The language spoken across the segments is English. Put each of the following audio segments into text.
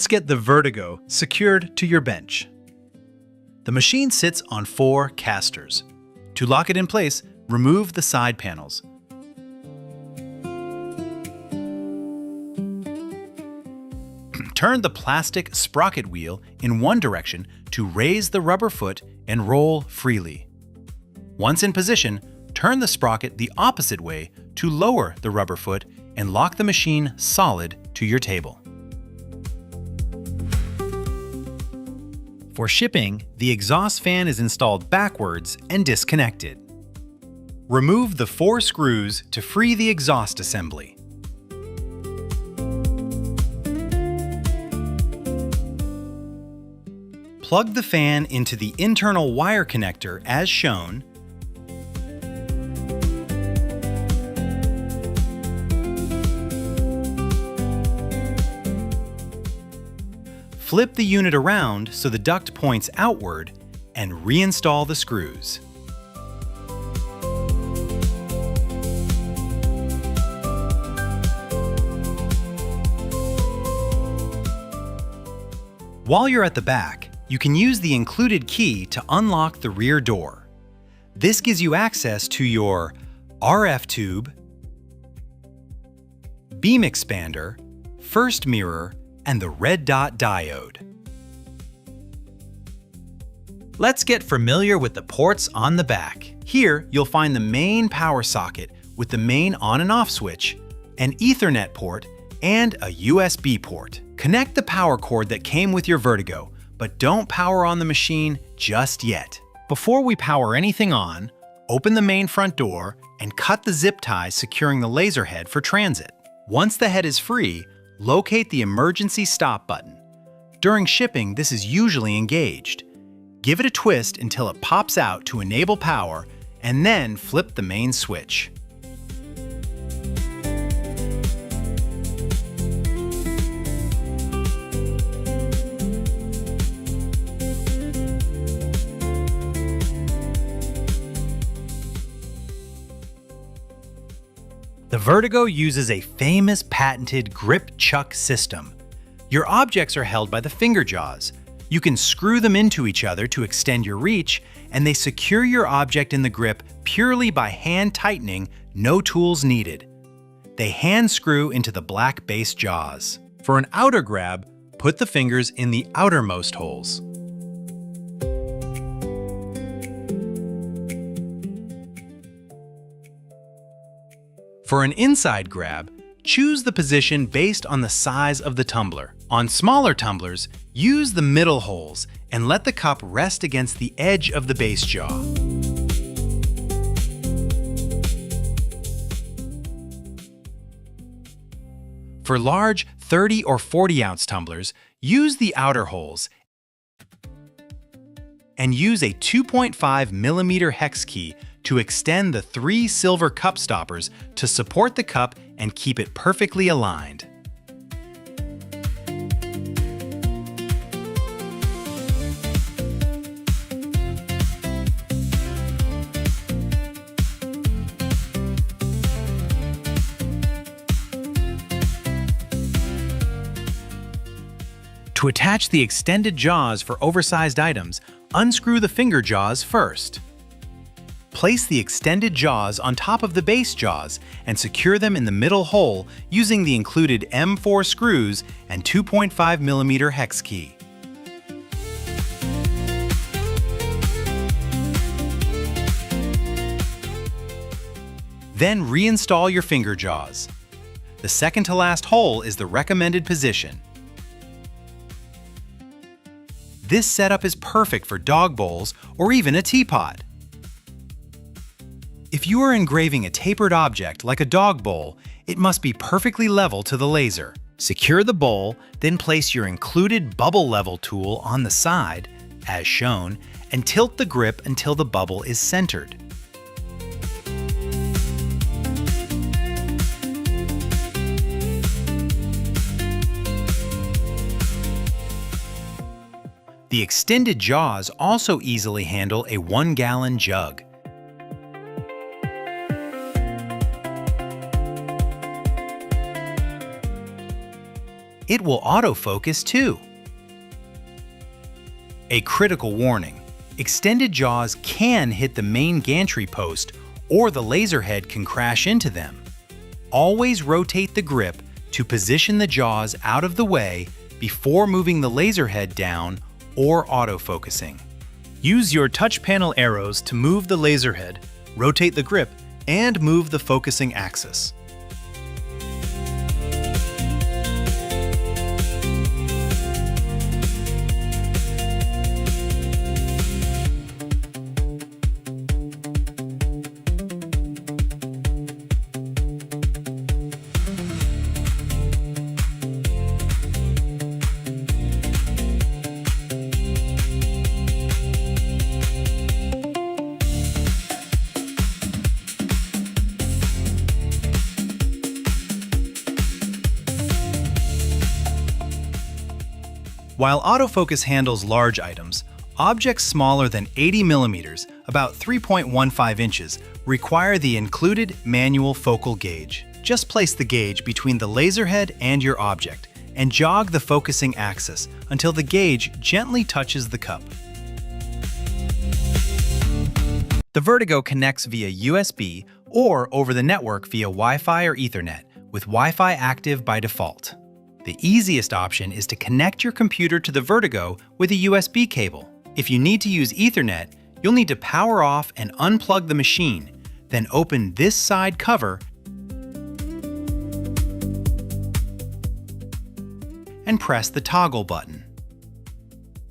Let's get the VertiGo secured to your bench. The machine sits on 4 casters. To lock it in place, remove the side panels. Turn the plastic sprocket wheel in one direction to raise the rubber foot and roll freely. Once in position, turn the sprocket the opposite way to lower the rubber foot and lock the machine solid to your table. For shipping, the exhaust fan is installed backwards and disconnected. Remove the 4 screws to free the exhaust assembly. Plug the fan into the internal wire connector as shown. Flip the unit around so the duct points outward and reinstall the screws. While you're at the back, you can use the included key to unlock the rear door. This gives you access to your RF tube, beam expander, first mirror, and the red dot diode. Let's get familiar with the ports on the back. Here, you'll find the main power socket with the main on and off switch, an Ethernet port, and a USB port. Connect the power cord that came with your VertiGo, but don't power on the machine just yet. Before we power anything on, open the main front door and cut the zip ties securing the laser head for transit. Once the head is free, locate the emergency stop button. During shipping, this is usually engaged. Give it a twist until it pops out to enable power, and then flip the main switch. The VertiGo uses a famous patented grip chuck system. Your objects are held by the finger jaws. You can screw them into each other to extend your reach, and they secure your object in the grip purely by hand tightening, no tools needed. They hand screw into the black base jaws. For an outer grab, put the fingers in the outermost holes. For an inside grab, choose the position based on the size of the tumbler. On smaller tumblers, use the middle holes and let the cup rest against the edge of the base jaw. For large 30 or 40 ounce tumblers, use the outer holes and use a 2.5 millimeter hex key to extend the 3 silver cup stoppers to support the cup and keep it perfectly aligned. To attach the extended jaws for oversized items, unscrew the finger jaws first. Place the extended jaws on top of the base jaws and secure them in the middle hole using the included M4 screws and 2.5 millimeter hex key. Then reinstall your finger jaws. The second to last hole is the recommended position. This setup is perfect for dog bowls or even a teapot. If you are engraving a tapered object like a dog bowl, it must be perfectly level to the laser. Secure the bowl, then place your included bubble level tool on the side, as shown, and tilt the grip until the bubble is centered. The extended jaws also easily handle a 1-gallon jug. it will autofocus too. A critical warning: extended jaws can hit the main gantry post or the laser head can crash into them. Always rotate the grip to position the jaws out of the way before moving the laser head down or autofocusing. Use your touch panel arrows to move the laser head, rotate the grip, and move the focusing axis. While autofocus handles large items, objects smaller than 80 millimeters, about 3.15 inches, require the included manual focal gauge. Just place the gauge between the laser head and your object, and jog the focusing axis until the gauge gently touches the cup. The VertiGo connects via USB or over the network via Wi-Fi or Ethernet, with Wi-Fi active by default. The easiest option is to connect your computer to the VertiGo with a USB cable. If you need to use Ethernet, you'll need to power off and unplug the machine, then open this side cover and press the toggle button.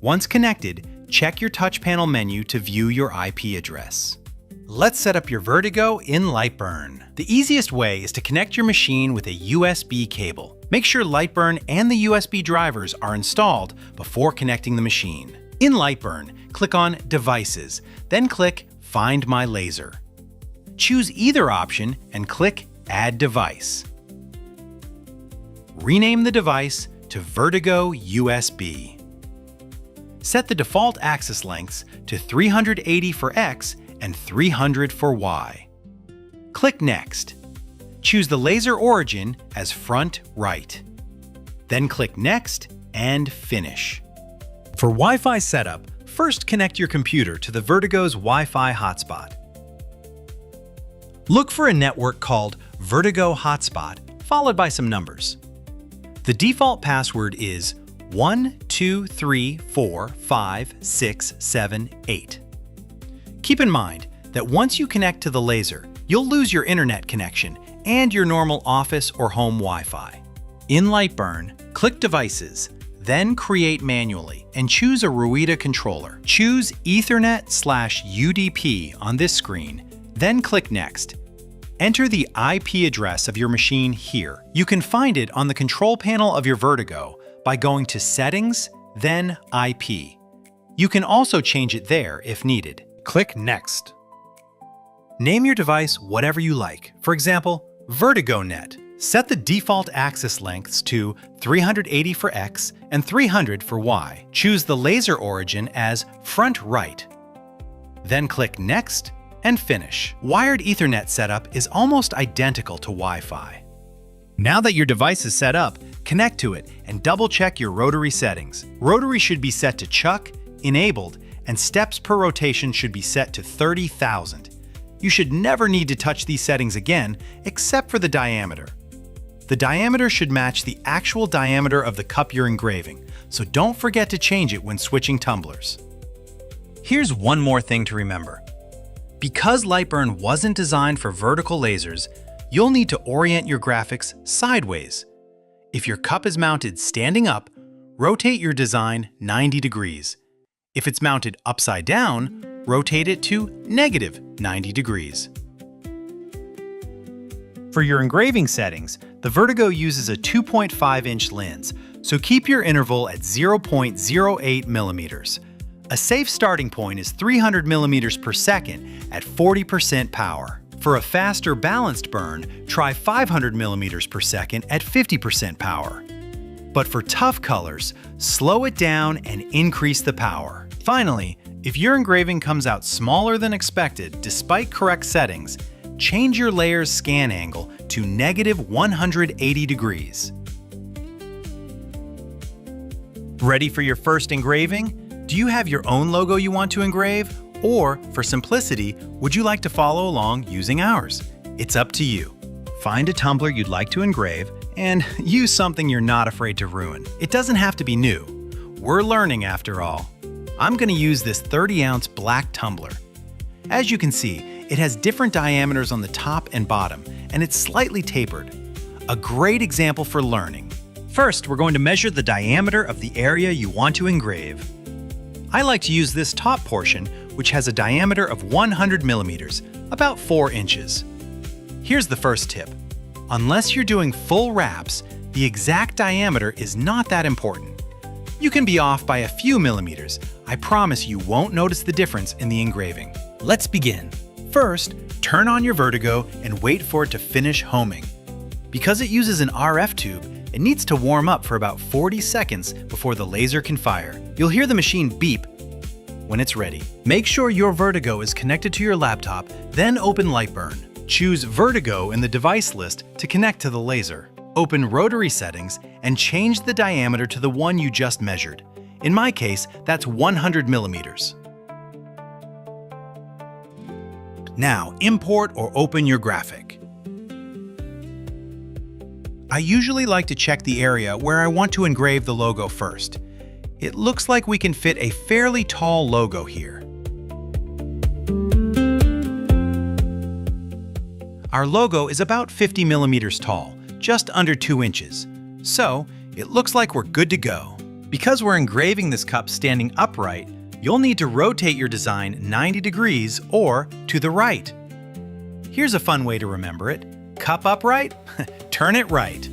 Once connected, check your touch panel menu to view your IP address. Let's set up your VertiGo in Lightburn. The easiest way is to connect your machine with a USB cable. Make sure Lightburn and the USB drivers are installed before connecting the machine. In Lightburn, click on Devices, then click Find My Laser. Choose either option and click Add Device. Rename the device to VertiGo USB. Set the default axis lengths to 380 for X and 300 for Y. Click Next. Choose the laser origin as front right. Then click Next and Finish. For Wi-Fi setup, first connect your computer to the VertiGo's Wi-Fi hotspot. Look for a network called VertiGo Hotspot, followed by some numbers. The default password is 12345678. Keep in mind that once you connect to the laser, you'll lose your internet connection and your normal office or home Wi-Fi. In Lightburn, click Devices, then Create Manually and choose a Ruida controller. Choose Ethernet/UDP on this screen, then click Next. Enter the IP address of your machine here. You can find it on the control panel of your VertiGo by going to Settings, then IP. You can also change it there if needed. Click Next. Name your device whatever you like. For example, VertiGoNet. Set the default axis lengths to 380 for X and 300 for Y. Choose the laser origin as front right. Then click Next and Finish. Wired Ethernet setup is almost identical to Wi-Fi. Now that your device is set up, connect to it and double-check your rotary settings. Rotary should be set to chuck, enabled, and steps per rotation should be set to 30,000. You should never need to touch these settings again, except for the diameter. The diameter should match the actual diameter of the cup you're engraving, so don't forget to change it when switching tumblers. Here's one more thing to remember. Because Lightburn wasn't designed for vertical lasers, you'll need to orient your graphics sideways. If your cup is mounted standing up, rotate your design 90 degrees. If it's mounted upside down, rotate it to -90 degrees. For your engraving settings, the VertiGo uses a 2.5-inch lens, so keep your interval at 0.08 millimeters. A safe starting point is 300 millimeters per second at 40% power. For a faster balanced burn, try 500 millimeters per second at 50% power. But for tough colors, slow it down and increase the power. Finally, if your engraving comes out smaller than expected despite correct settings, change your layer's scan angle to -180 degrees. Ready for your first engraving? Do you have your own logo you want to engrave? Or, for simplicity, would you like to follow along using ours? It's up to you. Find a tumbler you'd like to engrave and use something you're not afraid to ruin. It doesn't have to be new. We're learning after all. I'm going to use this 30-ounce black tumbler. As you can see, it has different diameters on the top and bottom, and it's slightly tapered. A great example for learning. First, we're going to measure the diameter of the area you want to engrave. I like to use this top portion, which has a diameter of 100 millimeters, about 4 inches. Here's the first tip. Unless you're doing full wraps, the exact diameter is not that important. You can be off by a few millimeters. I promise you won't notice the difference in the engraving. Let's begin. First, turn on your VertiGo and wait for it to finish homing. Because it uses an RF tube, it needs to warm up for about 40 seconds before the laser can fire. You'll hear the machine beep when it's ready. Make sure your VertiGo is connected to your laptop, then open Lightburn. Choose VertiGo in the device list to connect to the laser. Open Rotary Settings and change the diameter to the one you just measured. In my case, that's 100 millimeters. Now, import or open your graphic. I usually like to check the area where I want to engrave the logo first. It looks like we can fit a fairly tall logo here. Our logo is about 50 millimeters tall, just under 2 inches. So, it looks like we're good to go. Because we're engraving this cup standing upright, you'll need to rotate your design 90 degrees or to the right. Here's a fun way to remember it. Cup upright? Turn it right.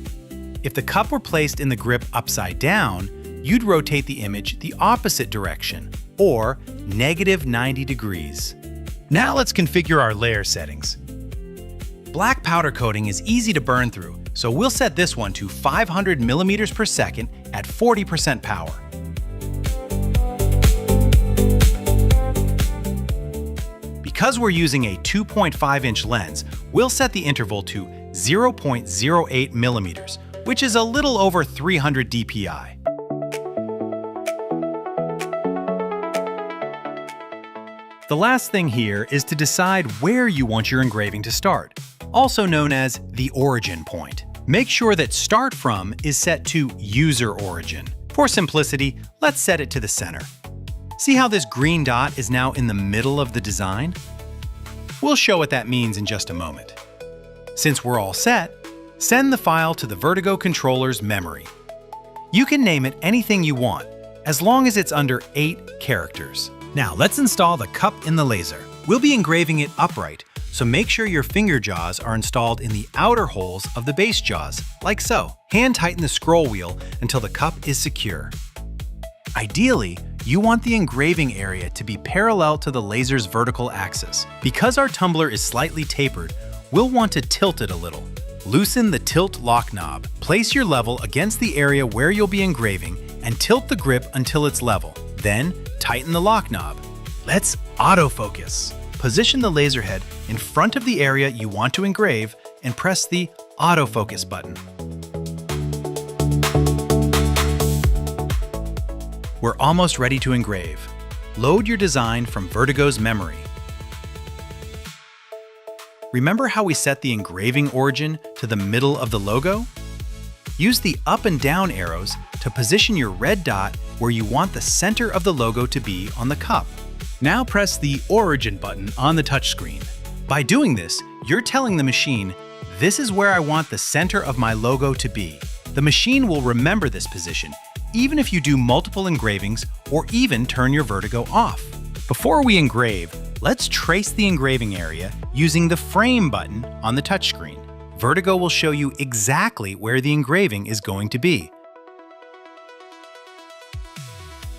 If the cup were placed in the grip upside down, you'd rotate the image the opposite direction, or -90 degrees. Now let's configure our layer settings. Black powder coating is easy to burn through, so we'll set this one to 500 millimeters per second at 40% power. Because we're using a 2.5-inch lens, we'll set the interval to 0.08 millimeters, which is a little over 300 dpi. The last thing here is to decide where you want your engraving to start, also known as the origin point. Make sure that Start From is set to User Origin. For simplicity, let's set it to the center. See how this green dot is now in the middle of the design? We'll show what that means in just a moment. Since we're all set, send the file to the VertiGo controller's memory. You can name it anything you want, as long as it's under 8 characters. Now let's install the cup in the laser. We'll be engraving it upright, so make sure your finger jaws are installed in the outer holes of the base jaws, like so. Hand tighten the scroll wheel until the cup is secure. Ideally, you want the engraving area to be parallel to the laser's vertical axis. Because our tumbler is slightly tapered, we'll want to tilt it a little. Loosen the tilt lock knob. Place your level against the area where you'll be engraving and tilt the grip until it's level. Then, tighten the lock knob. Let's autofocus. Position the laser head in front of the area you want to engrave and press the autofocus button. We're almost ready to engrave. Load your design from VertiGo's memory. Remember how we set the engraving origin to the middle of the logo? Use the up and down arrows to position your red dot where you want the center of the logo to be on the cup. Now press the Origin button on the touchscreen. By doing this, you're telling the machine, "This is where I want the center of my logo to be." The machine will remember this position, even if you do multiple engravings or even turn your VertiGo off. Before we engrave, let's trace the engraving area using the Frame button on the touchscreen. VertiGo will show you exactly where the engraving is going to be.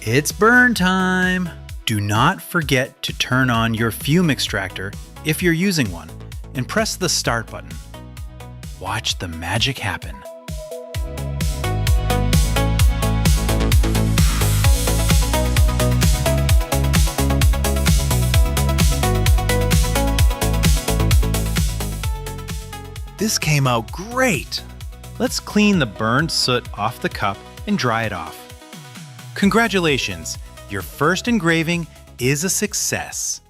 It's burn time! Do not forget to turn on your fume extractor if you're using one, and press the Start button. Watch the magic happen. This came out great! Let's clean the burned soot off the cup and dry it off. Congratulations! Your first engraving is a success.